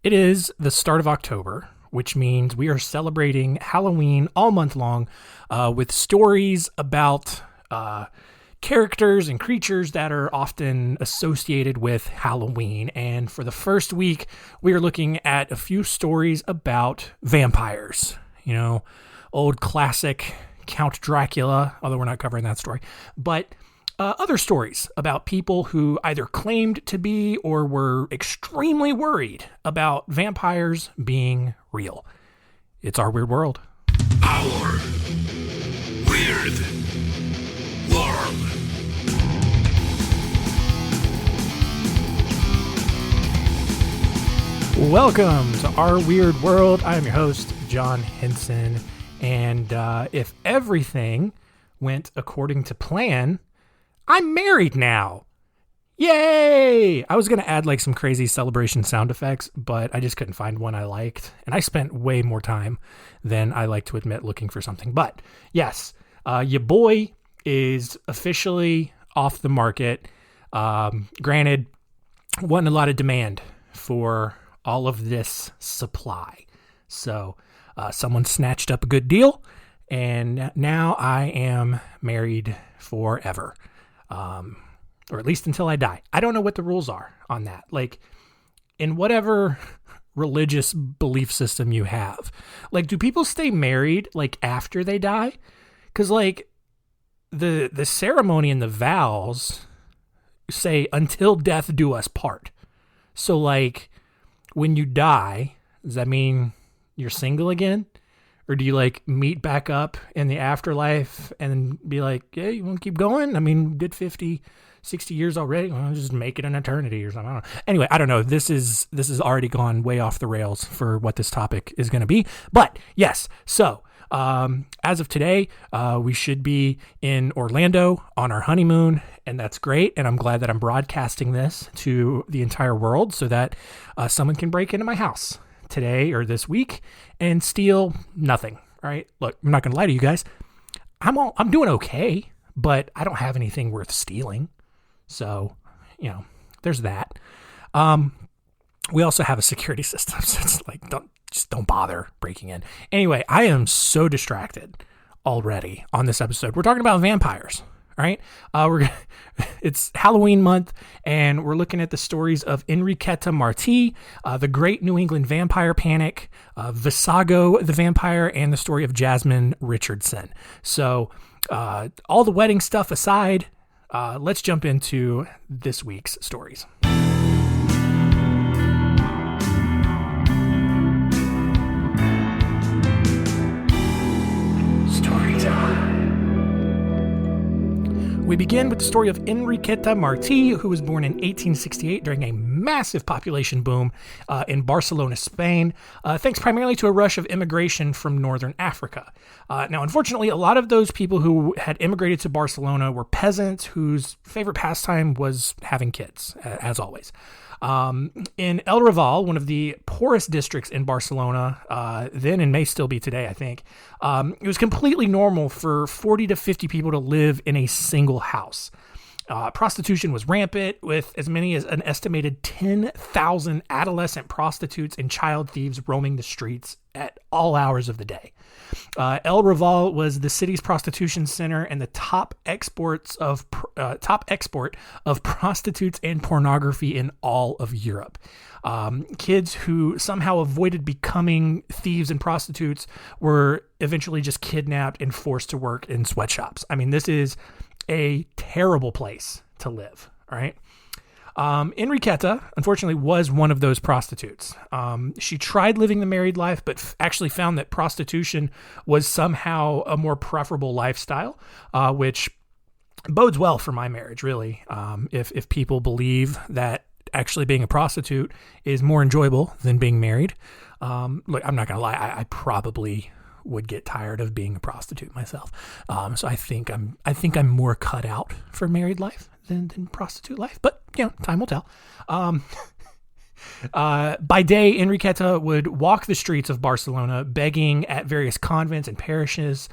It is the start of October, which means we are celebrating Halloween all month long with stories about characters and creatures that are often associated with Halloween. And for the first week, we are looking at a few stories about vampires. You know, old classic Count Dracula, although we're not covering that story. But other stories about people who either claimed to be or were extremely worried about vampires being real. It's Our Weird World. Our Weird World. Welcome to Our Weird World. I'm your host, John Henson. And if everything went according to plan, I'm married now. Yay! I was going to add like some crazy celebration sound effects, but I just couldn't find one I liked. And I spent way more time than I like to admit looking for something. But yes, your boy is officially off the market. Granted, wasn't a lot of demand for all of this supply. So someone snatched up a good deal, and now I am married forever. Or at least until I die. I don't know what the rules are on that. Like, in whatever religious belief system you have, like, do people stay married, like, after they die? Because, like, the ceremony and the vows say, until death do us part. So, like, when you die, does that mean you're single again? Or do you, like, meet back up in the afterlife and be like, yeah, you want to keep going? I mean, did 50, 60 years already? Well, just make it an eternity or something. I don't know. Anyway, I don't know. This has already gone way off the rails for what this topic is going to be. But, yes, so as of today, we should be in Orlando on our honeymoon, and that's great. And I'm glad that I'm broadcasting this to the entire world so that someone can break into my house today or this week and steal nothing. Right? Look, I'm not going to lie to you guys. I'm doing okay, but I don't have anything worth stealing. So, you know, there's that. We also have a security system, so it's like, don't bother breaking in. Anyway, I am so distracted already on this episode. We're talking about vampires. All right. It's Halloween month, and we're looking at the stories of Enriqueta Martí, the Great New England Vampire Panic, Visago the Vampire, and the story of Jasmine Richardson. So all the wedding stuff aside, let's jump into this week's stories. We begin with the story of Enriqueta Martí, who was born in 1868 during a massive population boom in Barcelona, Spain, thanks primarily to a rush of immigration from northern Africa. Now, unfortunately, a lot of those people who had immigrated to Barcelona were peasants whose favorite pastime was having kids, as always. In El Raval, one of the poorest districts in Barcelona, then and may still be today, I think, it was completely normal for 40 to 50 people to live in a single house. Prostitution was rampant, with as many as an estimated 10,000 adolescent prostitutes and child thieves roaming the streets at all hours of the day. El Raval was the city's prostitution center and the top export of prostitutes and pornography in all of Europe. Kids who somehow avoided becoming thieves and prostitutes were eventually just kidnapped and forced to work in sweatshops. I mean, this is a terrible place to live, right? Enriqueta, unfortunately, was one of those prostitutes. She tried living the married life, but actually found that prostitution was somehow a more preferable lifestyle, which bodes well for my marriage, really. If people believe that actually being a prostitute is more enjoyable than being married. Look, I'm not going to lie. I probably would get tired of being a prostitute myself. So I think I'm more cut out for married life than prostitute life, but you know, time will tell. By day, Enriqueta would walk the streets of Barcelona, begging at various convents and parishes,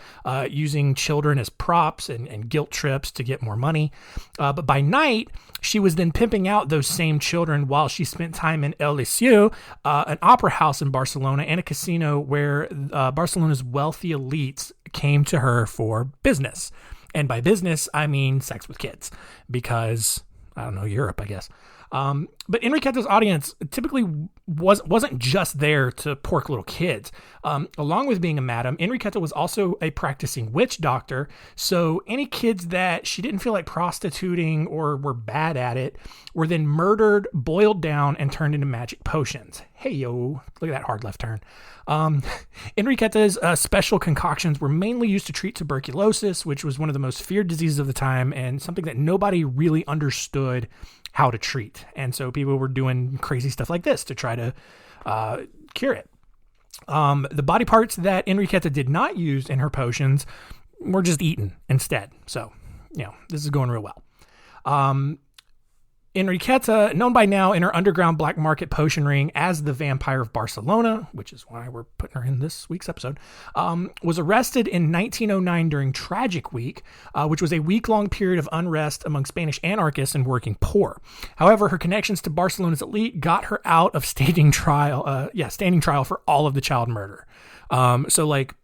using children as props and guilt trips to get more money. But by night, she was then pimping out those same children while she spent time in El Liceu, an opera house in Barcelona, and a casino where Barcelona's wealthy elites came to her for business. And by business, I mean sex with kids, because, I don't know, Europe, I guess. But Enriqueta's audience typically wasn't just there to pork little kids. Along with being a madam, Enriqueta was also a practicing witch doctor. So any kids that she didn't feel like prostituting or were bad at it were then murdered, boiled down, and turned into magic potions. Hey, yo, look at that hard left turn. Enriqueta's special concoctions were mainly used to treat tuberculosis, which was one of the most feared diseases of the time and something that nobody really understood how to treat. And so people were doing crazy stuff like this to try to cure it. The body parts that Enriqueta did not use in her potions were just eaten instead. So, this is going real well. Enriqueta, known by now in her underground black market potion ring as the Vampire of Barcelona, which is why we're putting her in this week's episode, was arrested in 1909 during Tragic Week, which was a week-long period of unrest among Spanish anarchists and working poor. However, her connections to Barcelona's elite got her out of standing trial for all of the child murder. Enriqueta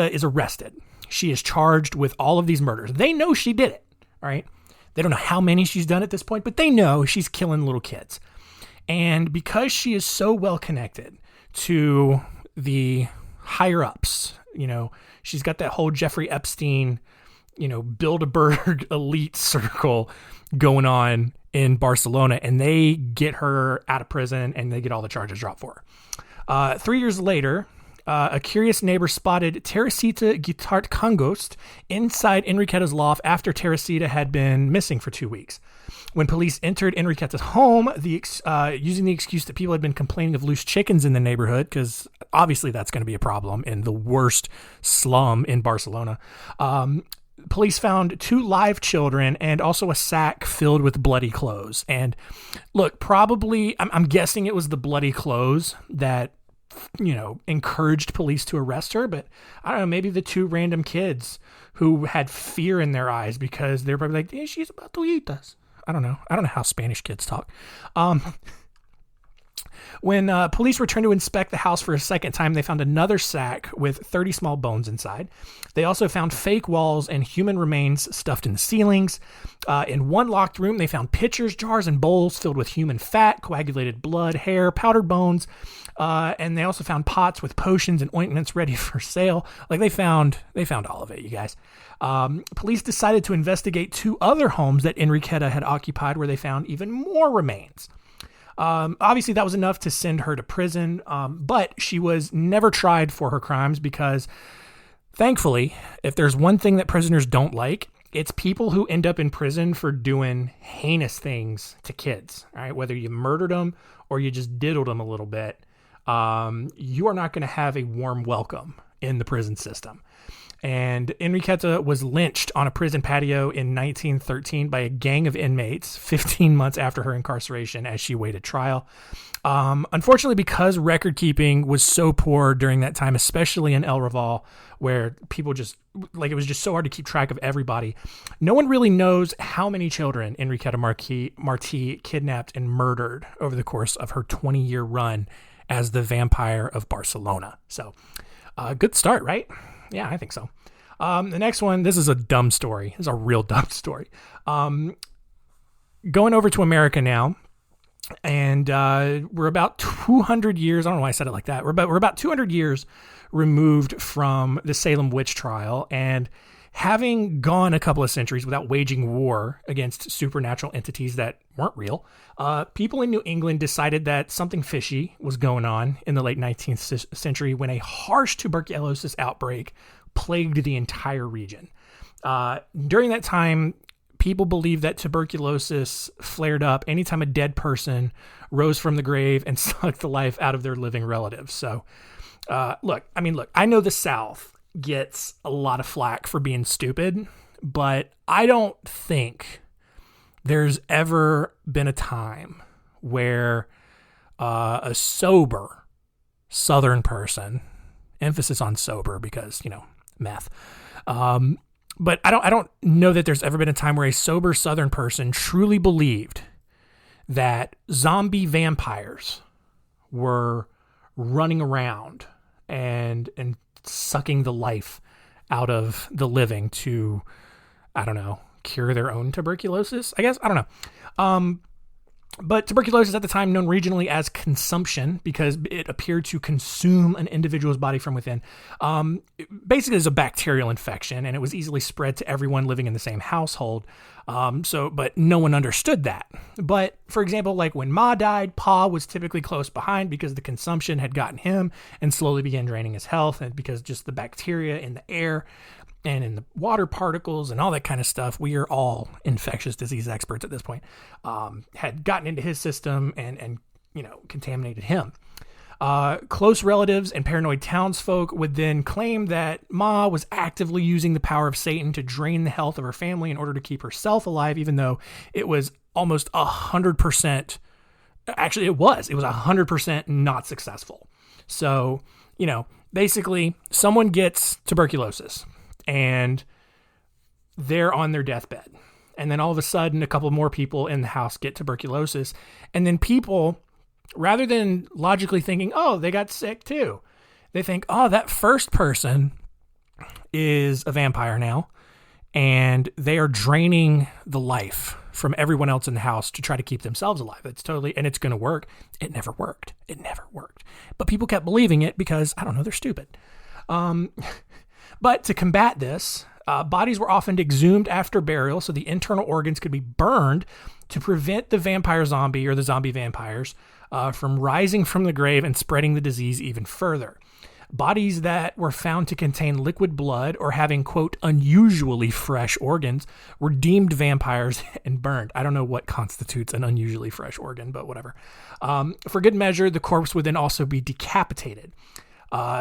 is arrested. She is charged with all of these murders. They know she did it, all right? They don't know how many she's done at this point, but they know she's killing little kids. And because she is so well connected to the higher ups, she's got that whole Jeffrey Epstein, Bilderberg elite circle going on in Barcelona, and they get her out of prison and they get all the charges dropped for her. 3 years later, a curious neighbor spotted Teresita Guitart Congost inside Enriqueta's loft after Teresita had been missing for 2 weeks. When police entered Enriqueta's home, using the excuse that people had been complaining of loose chickens in the neighborhood, because obviously that's going to be a problem in the worst slum in Barcelona, police found 2 live children and also a sack filled with bloody clothes. And look, probably, I'm guessing it was the bloody clothes that encouraged police to arrest her, but I don't know, maybe the 2 random kids who had fear in their eyes because they're probably like, hey, she's about to eat us. I don't know how Spanish kids talk. When police returned to inspect the house for a second time, they found another sack with 30 small bones inside. They also found fake walls and human remains stuffed in the ceilings. In one locked room, they found pitchers, jars, and bowls filled with human fat, coagulated blood, hair, powdered bones. And they also found pots with potions and ointments ready for sale. They found all of it, you guys. Police decided to investigate 2 other homes that Enriqueta had occupied where they found even more remains. Obviously, that was enough to send her to prison, but she was never tried for her crimes because, thankfully, if there's one thing that prisoners don't like, it's people who end up in prison for doing heinous things to kids, all right? Whether you murdered them or you just diddled them a little bit, you are not going to have a warm welcome in the prison system. And Enriqueta was lynched on a prison patio in 1913 by a gang of inmates 15 months after her incarceration as she waited trial. Unfortunately, because record keeping was so poor during that time, especially in El Raval, where people just, it was just so hard to keep track of everybody, no one really knows how many children Enriqueta Martí kidnapped and murdered over the course of her 20-year run as the Vampire of Barcelona. So, good start, right? Yeah, I think so. The next one, this is a dumb story. This is a real dumb story. Going over to America now, and we're about 200 years, I don't know why I said it like that. We're about 200 years removed from the Salem witch trial, and having gone a couple of centuries without waging war against supernatural entities that weren't real, people in New England decided that something fishy was going on in the late 19th century when a harsh tuberculosis outbreak plagued the entire region. During that time, people believed that tuberculosis flared up anytime a dead person rose from the grave and sucked the life out of their living relatives. So, look, I know the South gets a lot of flack for being stupid, but I don't think there's ever been a time where a sober Southern person, emphasis on sober because, meth. But I don't know that there's ever been a time where a sober Southern person truly believed that zombie vampires were running around and sucking the life out of the living to, I don't know, cure their own tuberculosis, I guess. I don't know. But tuberculosis at the time known regionally as consumption because it appeared to consume an individual's body from within. Basically, it's a bacterial infection, and it was easily spread to everyone living in the same household. But no one understood that. But for example, like when Ma died, Pa was typically close behind because the consumption had gotten him and slowly began draining his health, and because just the bacteria in the air and in the water particles and all that kind of stuff, we are all infectious disease experts at this point, had gotten into his system and contaminated him. Close relatives and paranoid townsfolk would then claim that Ma was actively using the power of Satan to drain the health of her family in order to keep herself alive, even though it was almost 100%. Actually, it was 100% not successful. So, basically someone gets tuberculosis and they're on their deathbed. And then all of a sudden, a couple more people in the house get tuberculosis. And then people, rather than logically thinking, oh, they got sick too, they think, oh, that first person is a vampire now. And they are draining the life from everyone else in the house to try to keep themselves alive. It's going to work. It never worked. But people kept believing it because, I don't know, they're stupid. But to combat this, bodies were often exhumed after burial so the internal organs could be burned to prevent the vampire zombie or the zombie vampires from rising from the grave and spreading the disease even further. Bodies that were found to contain liquid blood or having, quote, unusually fresh organs were deemed vampires and burned. I don't know what constitutes an unusually fresh organ, but whatever. For good measure, the corpse would then also be decapitated.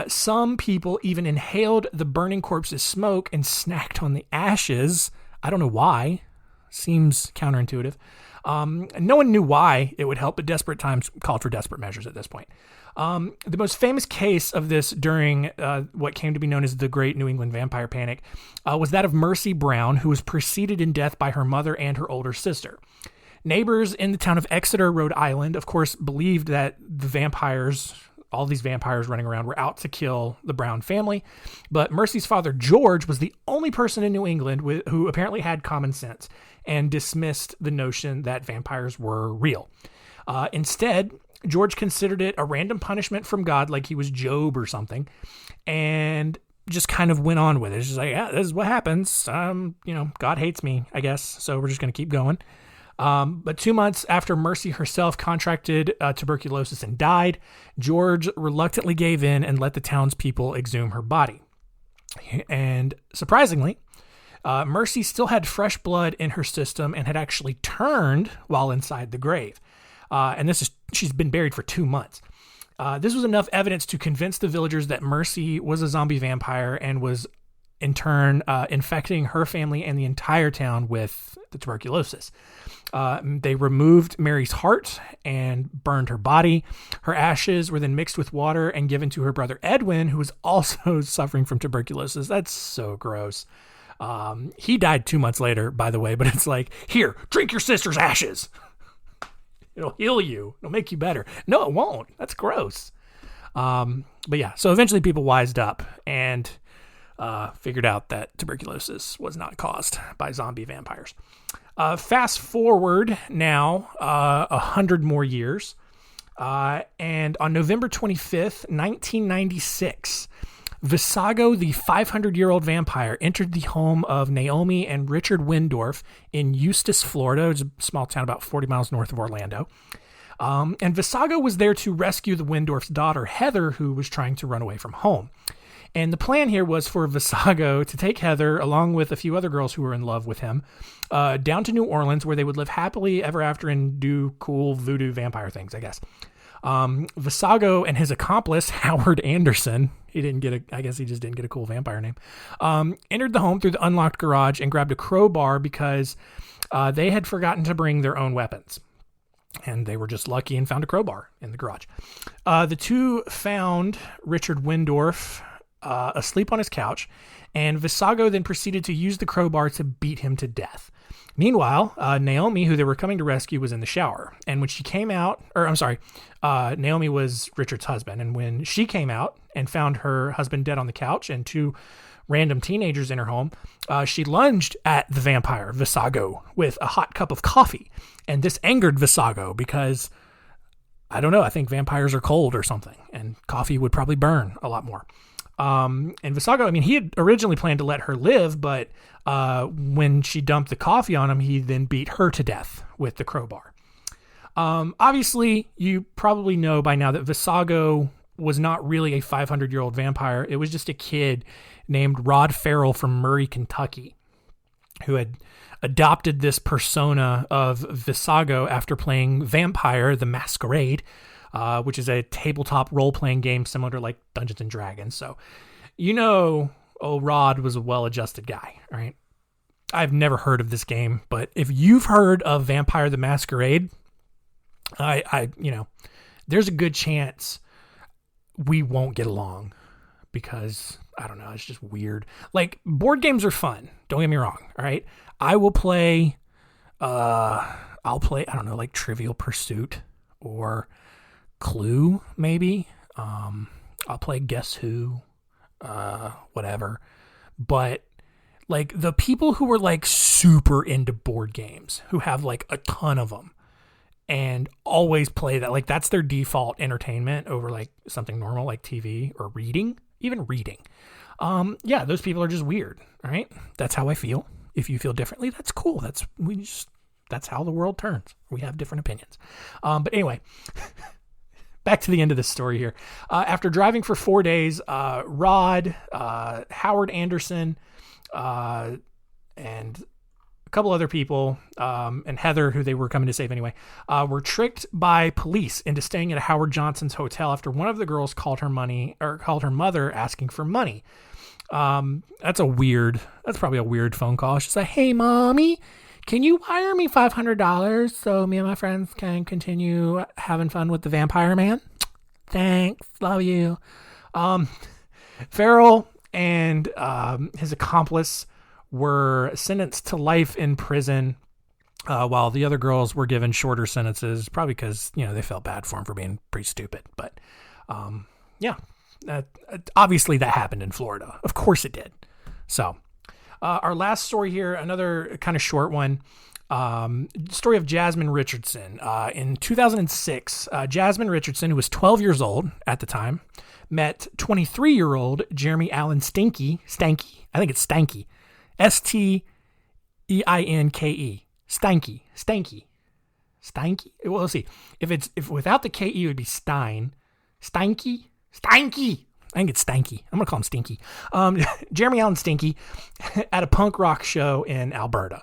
Some people even inhaled the burning corpse's smoke and snacked on the ashes. I don't know why. Seems counterintuitive. No one knew why it would help, but desperate times called for desperate measures at this point. The most famous case of this during what came to be known as the Great New England Vampire Panic was that of Mercy Brown, who was preceded in death by her mother and her older sister. Neighbors in the town of Exeter, Rhode Island, of course, believed that the vampires, all these vampires running around, were out to kill the Brown family. But Mercy's father, George, was the only person in New England who apparently had common sense and dismissed the notion that vampires were real. Instead, George considered it a random punishment from God, like he was Job or something, and just kind of went on with it. It's just like, yeah, this is what happens. God hates me, I guess, so we're just going to keep going. But 2 months after Mercy herself contracted tuberculosis and died, George reluctantly gave in and let the townspeople exhume her body. And surprisingly, Mercy still had fresh blood in her system and had actually turned while inside the grave. She's been buried for 2 months. This was enough evidence to convince the villagers that Mercy was a zombie vampire and was in turn infecting her family and the entire town with the tuberculosis. They removed Mary's heart and burned her body. Her ashes were then mixed with water and given to her brother Edwin, who was also suffering from tuberculosis. That's so gross. He died 2 months later, by the way, but it's like, here, drink your sister's ashes. It'll heal you. It'll make you better. No, it won't. That's gross. But yeah, so eventually people wised up and figured out that tuberculosis was not caused by zombie vampires. Fast forward now 100 more years, and on November 25th, 1996, Visago, the 500-year-old vampire, entered the home of Naomi and Richard Windorf in Eustis, Florida. It's a small town about 40 miles north of Orlando. And Visago was there to rescue the Windorf's daughter, Heather, who was trying to run away from home. And the plan here was for Visago to take Heather, along with a few other girls who were in love with him, down to New Orleans, where they would live happily ever after and do cool voodoo vampire things, I guess. Visago and his accomplice, Howard Anderson, I guess he just didn't get a cool vampire name, entered the home through the unlocked garage and grabbed a crowbar because they had forgotten to bring their own weapons. And they were just lucky and found a crowbar in the garage. The two found Richard Windorf asleep on his couch, and Visago then proceeded to use the crowbar to beat him to death. Meanwhile, Naomi, who they were coming to rescue, was in the shower. And when she came out, Naomi was Richard's husband. And when she came out and found her husband dead on the couch and two random teenagers in her home, she lunged at the vampire, Visago, with a hot cup of coffee. And this angered Visago because, I don't know, I think vampires are cold or something, and coffee would probably burn a lot more. And Visago, I mean, he had originally planned to let her live, but when she dumped the coffee on him, he then beat her to death with the crowbar. Obviously, you probably know by now that Visago was not really a 500-year-old vampire. It was just a kid named Rod Farrell from Murray, Kentucky, who had adopted this persona of Visago after playing Vampire: The Masquerade, which is a tabletop role-playing game similar to like Dungeons and Dragons. So, old Rod was a well-adjusted guy, right? I've never heard of this game, but if you've heard of Vampire: The Masquerade, there's a good chance we won't get along because, I don't know, it's just weird. Like, board games are fun. Don't get me wrong. All right. I will play, I don't know, like Trivial Pursuit or Clue, maybe. I'll play Guess Who, whatever. But like the people who are like super into board games, who have like a ton of them and always play that, like that's their default entertainment over like something normal like TV or reading, even reading. Yeah, those people are just weird. All right. That's how I feel. If you feel differently, that's cool. That's how the world turns. We have different opinions. But anyway, back to the end of this story here. After driving for 4 days, Rod, Howard Anderson, and a couple other people, and Heather, who they were coming to save anyway, were tricked by police into staying at a Howard Johnson's hotel after one of the girls called her mother asking for money. That's probably a weird phone call. She's like, "Hey, mommy, can you wire me $500 so me and my friends can continue having fun with the vampire man? Thanks. Love you." Farrell and his accomplice were sentenced to life in prison, while the other girls were given shorter sentences, probably because, they felt bad for him for being pretty stupid. But yeah, obviously that happened in Florida. Of course it did. So our last story here, another kind of short one. Story of Jasmine Richardson. In 2006, Jasmine Richardson, who was 12 years old at the time, met 23-year-old Jeremy Allen Stanky. I think it's Stanky. Steinke. Stanky. Well, let's see. If without the Ke, it would be Stein. Stanky. I think it's Stanky. I'm going to call him Stinky. Jeremy Allen Stinky at a punk rock show in Alberta.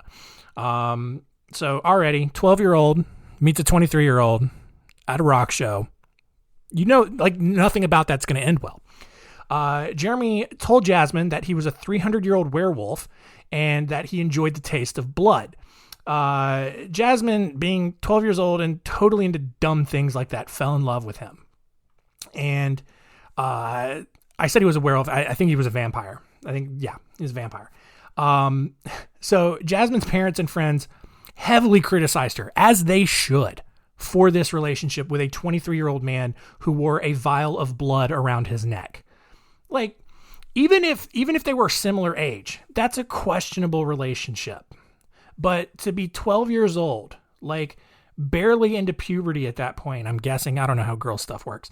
So already 12-year-old meets a 23-year-old at a rock show. Like nothing about that's going to end well. Jeremy told Jasmine that he was a 300-year-old werewolf and that he enjoyed the taste of blood. Jasmine, being 12 years old and totally into dumb things like that, fell in love with him. And I said he was a werewolf. I think he was a vampire. He was a vampire. So Jasmine's parents and friends heavily criticized her, as they should, for this relationship with a 23-year-old man who wore a vial of blood around his neck. Like, even if they were similar age, that's a questionable relationship. But to be 12 years old, like barely into puberty at that point, I'm guessing, I don't know how girl stuff works,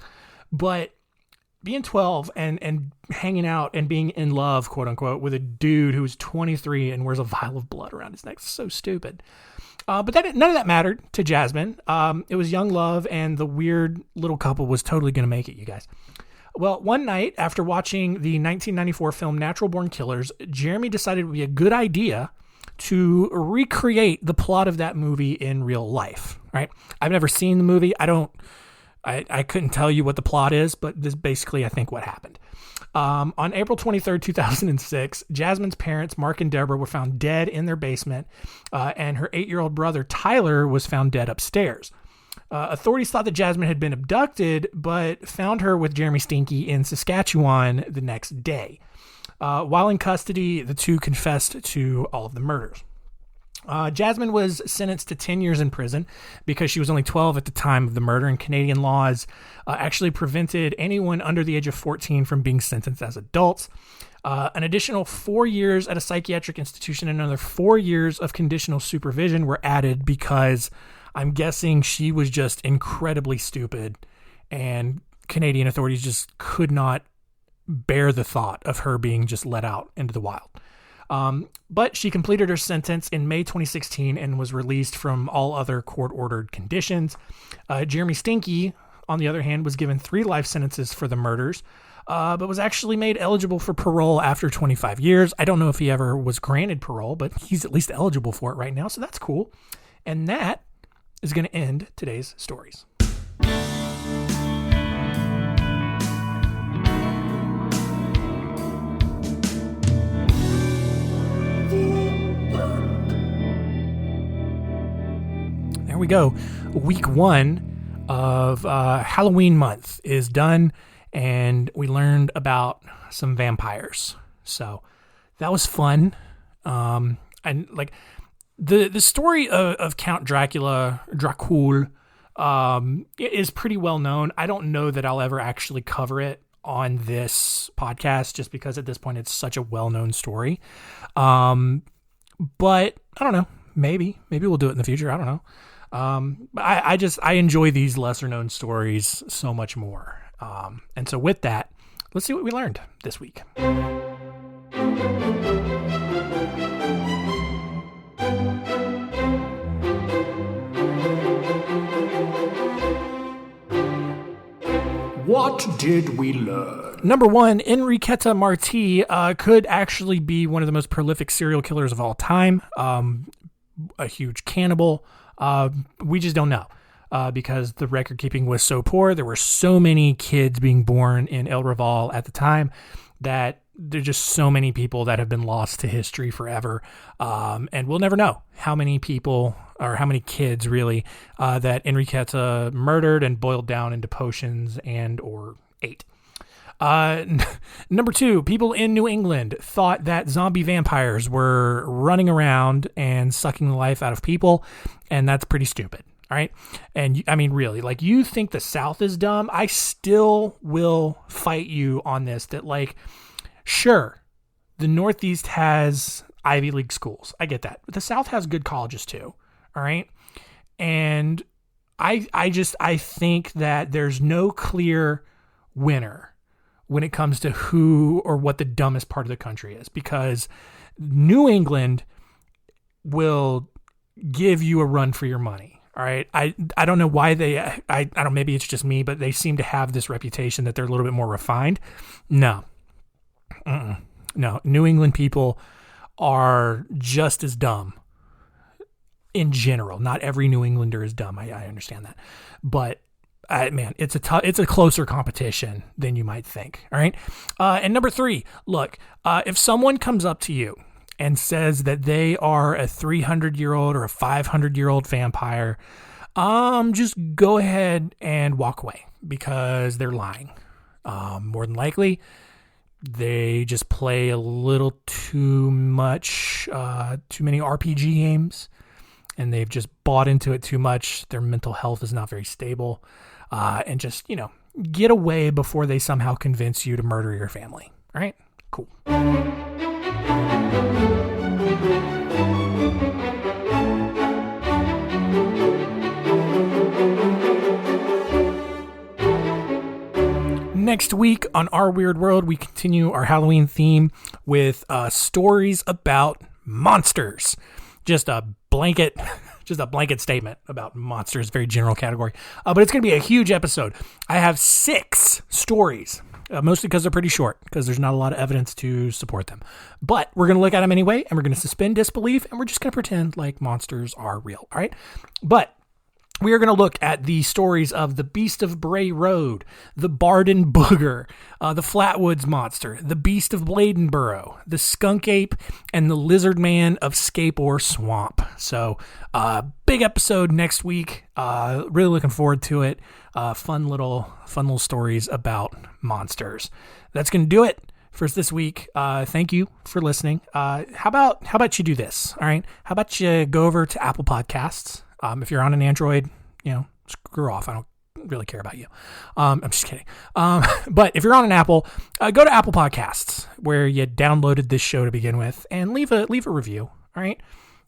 but being 12 and hanging out and being in love, quote unquote, with a dude who's 23 and wears a vial of blood around his neck, it's so stupid. But none of that mattered to Jasmine. It was young love, and the weird little couple was totally going to make it, you guys. Well, one night after watching the 1994 film Natural Born Killers, Jeremy decided it would be a good idea to recreate the plot of that movie in real life, right? I've never seen the movie. I couldn't tell you what the plot is, but this is basically, I think, what happened. On April 23rd, 2006, Jasmine's parents, Mark and Deborah, were found dead in their basement, and her 8-year-old brother, Tyler, was found dead upstairs. Authorities thought that Jasmine had been abducted, but found her with Jeremy Stinky in Saskatchewan the next day. While in custody, the two confessed to all of the murders. Jasmine was sentenced to 10 years in prison because she was only 12 at the time of the murder, and Canadian laws actually prevented anyone under the age of 14 from being sentenced as adults. An additional 4 years at a psychiatric institution and another 4 years of conditional supervision were added because I'm guessing she was just incredibly stupid, and Canadian authorities just could not bear the thought of her being just let out into the wild. But she completed her sentence in May 2016 and was released from all other court-ordered conditions. Jeremy Stinky, on the other hand, was given 3 life sentences for the murders, but was actually made eligible for parole after 25 years. I don't know if he ever was granted parole, but he's at least eligible for it right now, so that's cool. And that is going to end today's stories. There we go. Week 1 of Halloween month is done, and we learned about some vampires. So that was fun. And like the story of Count Dracula is pretty well known. I don't know that I'll ever actually cover it on this podcast, just because at this point it's such a well-known story. But I don't know. Maybe we'll do it in the future. I don't know. I enjoy these lesser known stories so much more. And so with that, let's see what we learned this week. What did we learn? Number 1, Enriqueta Martí could actually be one of the most prolific serial killers of all time. A huge cannibal. We just don't know because the record keeping was so poor. There were so many kids being born in El Raval at the time that there's just so many people that have been lost to history forever. And we'll never know how many people or how many kids really that Enriqueta murdered and boiled down into potions and or ate. Number 2, people in New England thought that zombie vampires were running around and sucking the life out of people, and that's pretty stupid. All right. And I mean, really, like, you think the South is dumb? I still will fight you on this, that like, sure, the Northeast has Ivy League schools. I get that. But the South has good colleges too. All right. And I think that there's no clear winner when it comes to who or what the dumbest part of the country is, because New England will give you a run for your money. All right. I don't know why I don't, maybe it's just me, but they seem to have this reputation that they're a little bit more refined. No. No. New England people are just as dumb in general. Not every New Englander is dumb. I understand that. But man, it's a closer competition than you might think. All right. And number 3, look, if someone comes up to you and says that they are a 300-year-old or a 500-year-old vampire, just go ahead and walk away, because they're lying. More than likely, they just play a little too much, too many RPG games, and they've just bought into it too much. Their mental health is not very stable. And just, get away before they somehow convince you to murder your family. All right? Cool. Next week on Our Weird World, we continue our Halloween theme with stories about monsters. Just a blanket statement about monsters, very general category. But it's going to be a huge episode. I have 6 stories, mostly because they're pretty short, because there's not a lot of evidence to support them. But we're going to look at them anyway, and we're going to suspend disbelief, and we're just going to pretend like monsters are real. All right? But We are going to look at the stories of the Beast of Bray Road, the Barden Booger, the Flatwoods Monster, the Beast of Bladenboro, the Skunk Ape, and the Lizard Man of Scapor Swamp. So, big episode next week. Really looking forward to it. Fun little stories about monsters. That's going to do it for this week. Thank you for listening. How about you do this? All right. How about you go over to Apple Podcasts? If you're on an Android, screw off. I don't really care about you. I'm just kidding. But if you're on an Apple, go to Apple Podcasts where you downloaded this show to begin with and leave a review. All right.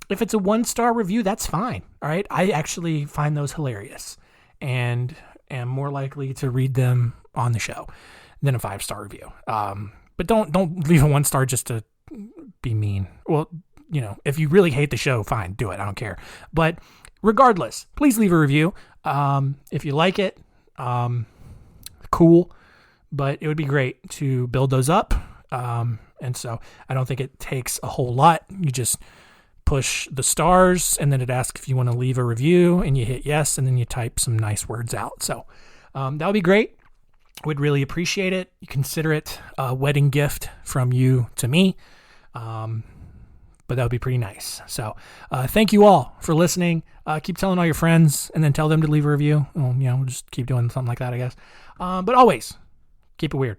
If it's a 1-star review, that's fine. All right. I actually find those hilarious and am more likely to read them on the show than a 5-star review. But don't leave a 1-star just to be mean. Well, if you really hate the show, fine, do it. I don't care. But regardless, please leave a review. If you like it, cool. But it would be great to build those up. And so I don't think it takes a whole lot. You just push the stars and then it asks if you want to leave a review and you hit yes and then you type some nice words out. So that would be great. Would really appreciate it. You consider it a wedding gift from you to me. But that would be pretty nice. So thank you all for listening. Keep telling all your friends and then tell them to leave a review. We'll just keep doing something like that, I guess. But always keep it weird.